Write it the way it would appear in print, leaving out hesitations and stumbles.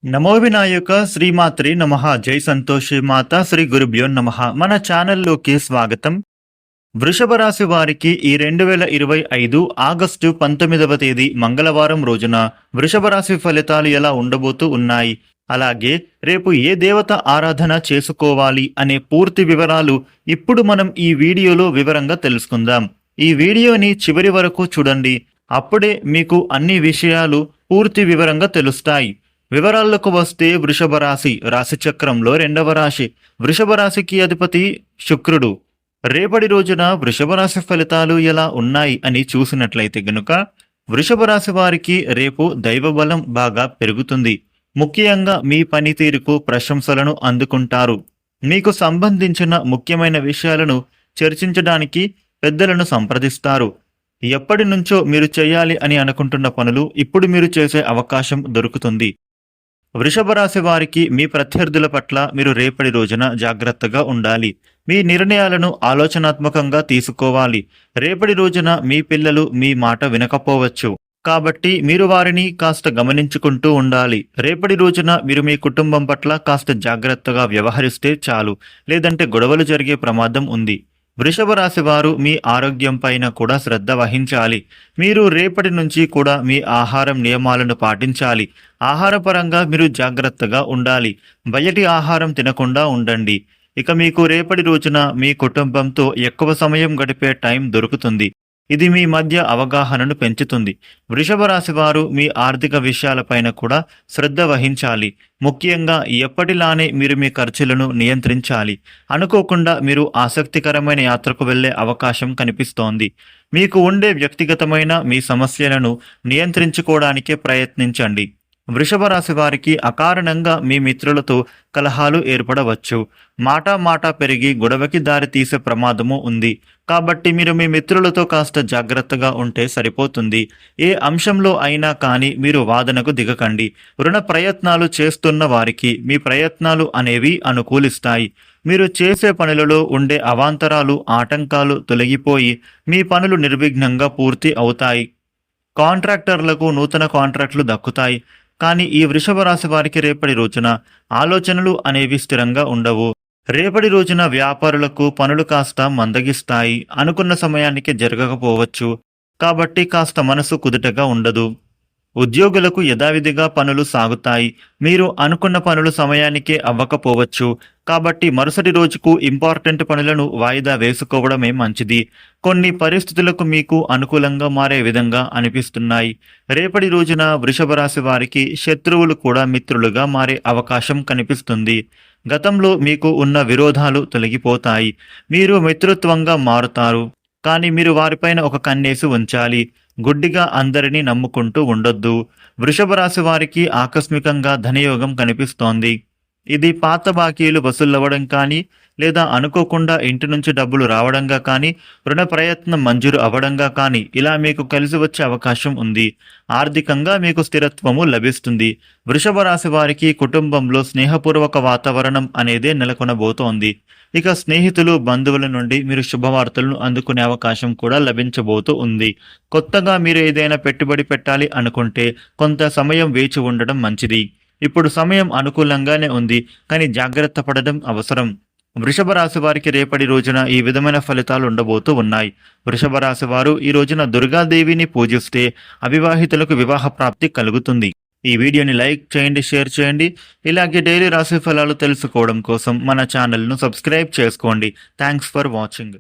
నమో వినాయక శ్రీమాత్రి నమః. జై సంతోషి మాత శ్రీ గురుభ్యో నమః. మన ఛానల్లోకి స్వాగతం. వృషభ రాశి వారికి ఈ 2025 ఆగస్టు 19వ తేదీ మంగళవారం రోజున వృషభ రాశి ఫలితాలు ఎలా ఉండబోతూ ఉన్నాయి, అలాగే రేపు ఏ దేవత ఆరాధన చేసుకోవాలి అనే పూర్తి వివరాలు ఇప్పుడు మనం ఈ వీడియోలో వివరంగా తెలుసుకుందాం. ఈ వీడియోని చివరి వరకు చూడండి. అప్పుడే మీకు అన్ని విషయాలు పూర్తి వివరంగా తెలుస్తాయి. వివరాలకు వస్తే వృషభ రాశి రాశి చక్రంలో రెండవ రాశి. వృషభ రాశికి అధిపతి శుక్రుడు. రేపటి రోజున వృషభ రాశి ఫలితాలు ఎలా ఉన్నాయి అని చూసినట్లయితే గనుక వృషభ రాశి వారికి రేపు దైవబలం బాగా పెరుగుతుంది. ముఖ్యంగా మీ పనితీరుకు ప్రశంసలను అందుకుంటారు. మీకు సంబంధించిన ముఖ్యమైన విషయాలను చర్చించడానికి పెద్దలను సంప్రదిస్తారు. ఎప్పటి నుంచో మీరు చేయాలి అని అనుకుంటున్న పనులు ఇప్పుడు మీరు చేసే అవకాశం దొరుకుతుంది. వృషభ రాశి వారికి మీ ప్రత్యర్థుల పట్ల మీరు రేపటి రోజున జాగ్రత్తగా ఉండాలి. మీ నిర్ణయాలను ఆలోచనాత్మకంగా తీసుకోవాలి. రేపటి రోజున మీ పిల్లలు మీ మాట వినకపోవచ్చు, కాబట్టి మీరు వారిని కాస్త గమనించుకుంటూ ఉండాలి. రేపటి రోజున మీరు మీ కుటుంబం పట్ల కాస్త జాగ్రత్తగా వ్యవహరిస్తే చాలు, లేదంటే గొడవలు జరిగే ప్రమాదం ఉంది. వృషభ రాశి వారు మీ ఆరోగ్యం పైన కూడా శ్రద్ధ వహించాలి. మీరు రేపటి నుంచి కూడా మీ ఆహారం నియమాలను పాటించాలి. ఆహారపరంగా మీరు జాగ్రత్తగా ఉండాలి. బయటి ఆహారం తినకుండా ఉండండి. ఇక మీకు రేపటి రోజున మీ కుటుంబంతో ఎక్కువ సమయం గడిపే టైం దొరుకుతుంది. ఇది మీ మధ్య అవగాహనను పెంచుతుంది. వృషభ రాశి వారు మీ ఆర్థిక విషయాలపైన కూడా శ్రద్ధ వహించాలి. ముఖ్యంగా ఎప్పటిలానే మీరు మీ ఖర్చులను నియంత్రించాలి. అనుకోకుండా మీరు ఆసక్తికరమైన యాత్రకు వెళ్లే అవకాశం కనిపిస్తోంది. మీకు ఉండే వ్యక్తిగతమైన మీ సమస్యలను నియంత్రించుకోవడానికే ప్రయత్నించండి. వృషభ రాశి వారికి అకారణంగా మీ మిత్రులతో కలహాలు ఏర్పడవచ్చు. మాట పెరిగి గొడవకి దారి తీసే ప్రమాదము ఉంది. కాబట్టి మీరు మీ మిత్రులతో కాస్త జాగ్రత్తగా ఉంటే సరిపోతుంది. ఏ అంశంలో అయినా కానీ మీరు వాదనకు దిగకండి. రుణ ప్రయత్నాలు చేస్తున్న వారికి మీ ప్రయత్నాలు అనేవి అనుకూలిస్తాయి. మీరు చేసే పనులలో ఉండే అవాంతరాలు, ఆటంకాలు తొలగిపోయి మీ పనులు నిర్విఘ్నంగా పూర్తి అవుతాయి. కాంట్రాక్టర్లకు నూతన కాంట్రాక్టులు దక్కుతాయి. కానీ ఈ వృషభ రాశి వారికి రేపటి రోజున ఆలోచనలు అనేవి స్థిరంగా ఉండవు. రేపటి రోజున వ్యాపారులకు పనులు కాస్త మందగిస్తాయి. అనుకున్న సమయానికి జరగకపోవచ్చు, కాబట్టి కాస్త మనసు కుదుటగా ఉండదు. ఉద్యోగులకు యథావిధిగా పనులు సాగుతాయి. మీరు అనుకున్న పనులు సమయానికే అవ్వకపోవచ్చు, కాబట్టి మరుసటి రోజుకు ఇంపార్టెంట్ పనులను వాయిదా వేసుకోవడమే మంచిది. కొన్ని పరిస్థితులకు మీకు అనుకూలంగా మారే విధంగా అనిపిస్తున్నాయి. రేపటి రోజున వృషభ రాశి వారికి శత్రువులు కూడా మిత్రులుగా మారే అవకాశం కనిపిస్తుంది. గతంలో మీకు ఉన్న విరోధాలు తొలగిపోతాయి. మీరు మిత్రుత్వంగా మారుతారు. కానీ మీరు వారిపైన ఒక కన్నేసి ఉంచాలి. గుడ్డిగా అందరినీ నమ్ముకుంటూ ఉండొద్దు. వృషభ రాశి వారికి ఆకస్మికంగా ధనయోగం కనిపిస్తోంది. ఇది పాత బాకీలు వసూలవ్వడం కానీ, లేదా అనుకోకుండా ఇంటి నుంచి డబ్బులు రావడంగా కానీ, రుణ ప్రయత్నం మంజూరు అవ్వడంగా కానీ ఇలా మీకు కలిసి వచ్చే అవకాశం ఉంది. ఆర్థికంగా మీకు స్థిరత్వము లభిస్తుంది. వృషభ రాశి వారికి కుటుంబంలో స్నేహపూర్వక వాతావరణం అనేదే నెలకొనబోతోంది. ఇక స్నేహితులు, బంధువుల నుండి మీరు శుభవార్తలను అందుకునే అవకాశం కూడా లభించబోతూ ఉంది. కొత్తగా మీరు ఏదైనా పెట్టుబడి పెట్టాలి అనుకుంటే కొంత సమయం వేచి ఉండడం మంచిది. ఇప్పుడు సమయం అనుకూలంగానే ఉంది, కానీ జాగ్రత్త పడడం అవసరం. వృషభ రాశి వారికి రేపటి రోజున ఈ విధమైన ఫలితాలు ఉండబోతూ ఉన్నాయి. వృషభ రాశి వారు ఈ రోజున దుర్గాదేవిని పూజిస్తే అవివాహితులకు వివాహ ప్రాప్తి కలుగుతుంది. ఈ వీడియోని లైక్ చేయండి, షేర్ చేయండి. ఇలాగే డైలీ రాశి ఫలాలు తెలుసుకోవడం కోసం మన ఛానల్ను సబ్స్క్రైబ్ చేసుకోండి. Thanks for watching.